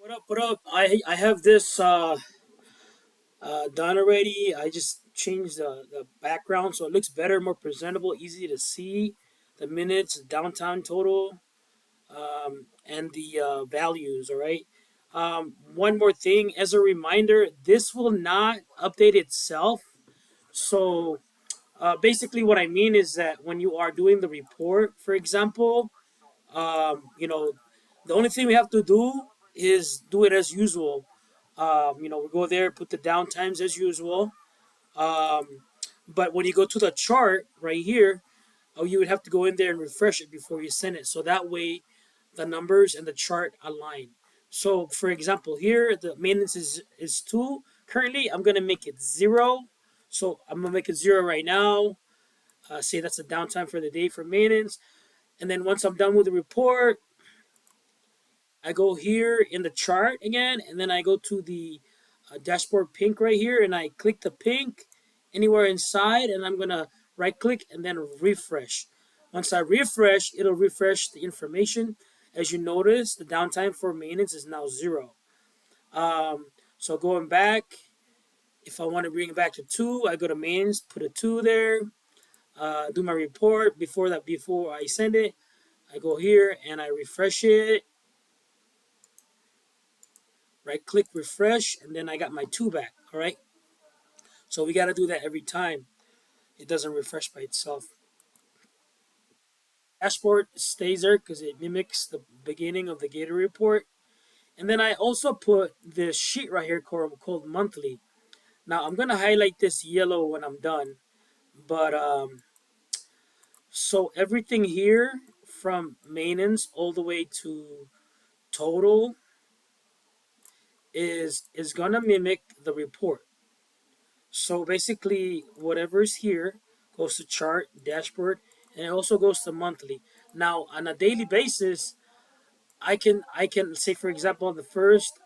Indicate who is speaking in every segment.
Speaker 1: What up? What up? I have this done already. I just changed the background so it looks better, more presentable, easy to see. The minutes, downtime total, and the values. All right. One more thing, as a reminder, this will not update itself. So basically, what I mean is that when you are doing the report, for example, the only thing we have to do is do it as usual. We go there, put the downtimes as usual. Um, but when you go to the chart right here, you would have to go in there and refresh it before you send it. So that way, the numbers and the chart align. So, for example, here the maintenance is 2. Currently, I'm gonna make it 0. So I'm gonna make it 0 right now. Say that's the downtime for the day for maintenance. And then once I'm done with the report, I go here in the chart again, and then I go to the dashboard pink right here, and I click the pink anywhere inside, and I'm gonna right click and then refresh. Once I refresh, it'll refresh the information. As you notice, the downtime for maintenance is now 0. So going back, if I want to bring it back to 2, I go to maintenance, put a 2 there, do my report. Before I send it, I go here and I refresh it, right click refresh, and then I got my 2 back. All right, so we got to do that every time. It doesn't refresh by itself. Dashboard stays there because it mimics the beginning of the Gator report. And then I also put this sheet right here called monthly. Now I'm gonna highlight this yellow when I'm done. But so everything here from maintenance all the way to total is gonna mimic the report. So basically, whatever is here goes to chart, dashboard, and it also goes to monthly. Now, on a daily basis, I can say, for example, the first,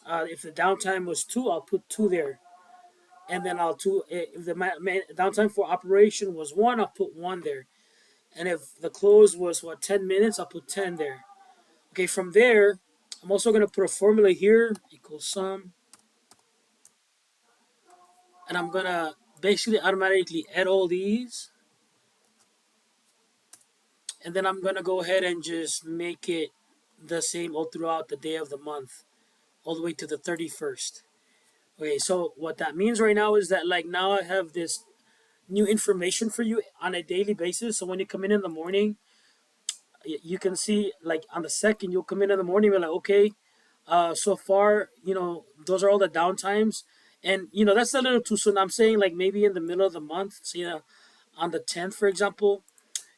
Speaker 1: if the downtime was 2, I'll put 2 there, and then I'll two if the downtime for operation was 1, I'll put 1 there, and if the close was 10 minutes, I'll put 10 there. Okay, from there, I'm also gonna put a formula here equals sum, and I'm gonna basically automatically add all these, and then I'm gonna go ahead and just make it the same all throughout the day of the month, all the way to the 31st. Okay, so what that means right now is that, like, now I have this new information for you on a daily basis. So when you come in the morning, you can see, like, on the second, you'll come in the morning, you're like, okay, so far, those are all the downtimes, and that's a little too soon. I'm saying, like, maybe in the middle of the month, so on the 10th, for example,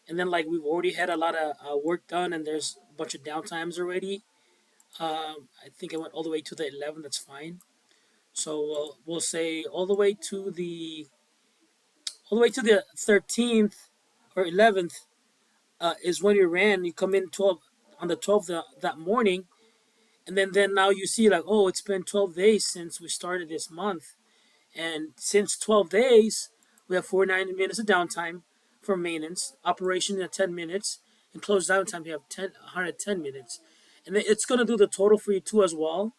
Speaker 1: and then, like, we've already had a lot of work done, and there's a bunch of downtimes already. I think I went all the way to the 11th. That's fine. So we'll say all the way to the 13th or 11th is when you ran. You come in 12 on the 12th that morning, and then now you see, like, oh, it's been 12 days since we started this month, and since 12 days we have 49 minutes of downtime for maintenance, operation at 10 minutes, and close downtime you have 110 minutes, and then it's gonna do the total for you too as well.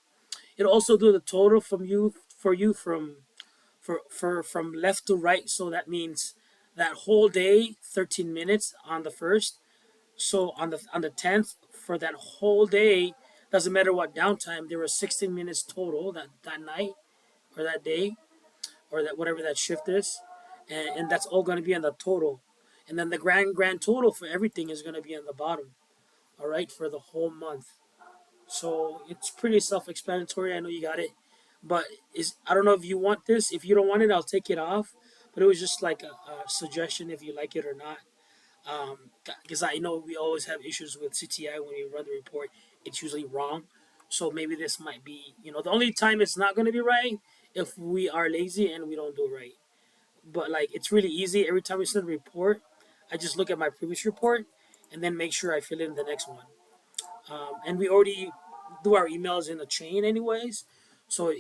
Speaker 1: It'll also do the total for you from left to right. So that means that whole day, 13 minutes on the first. So on the 10th, for that whole day, doesn't matter what downtime, there was 16 minutes total that night or that day or that whatever that shift is, and that's all going to be on the total. And then the grand total for everything is going to be on the bottom. All right, for the whole month. So it's pretty self-explanatory. I know you got it, but I don't know if you want this. If you don't want it, I'll take it off. But it was just like a suggestion if you like it or not. Because I know we always have issues with CTI when we run the report. It's usually wrong. So maybe this might be, the only time it's not going to be right if we are lazy and we don't do it right. But, like, it's really easy. Every time we send a report, I just look at my previous report and then make sure I fill in the next one. And we already do our emails in a chain anyways, so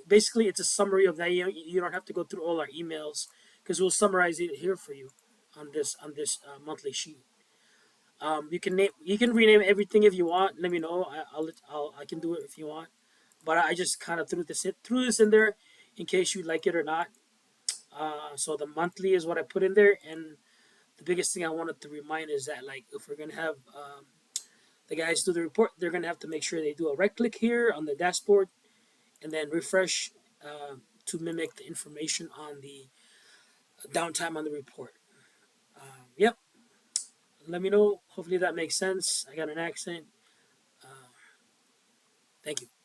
Speaker 1: basically it's a summary of that. You don't have to go through all our emails because we'll summarize it here for you on this monthly sheet. You can rename everything if you want. Let me know. I can do it if you want. But I just kind of threw this in there in case you like it or not. So the monthly is what I put in there, and the biggest thing I wanted to remind is that like if we're gonna have the guys do the report, they're gonna have to make sure they do a right click here on the dashboard and then refresh to mimic the information on the downtime on the report. Yep. Let me know. Hopefully that makes sense. I got an accent. Uh, Thank you.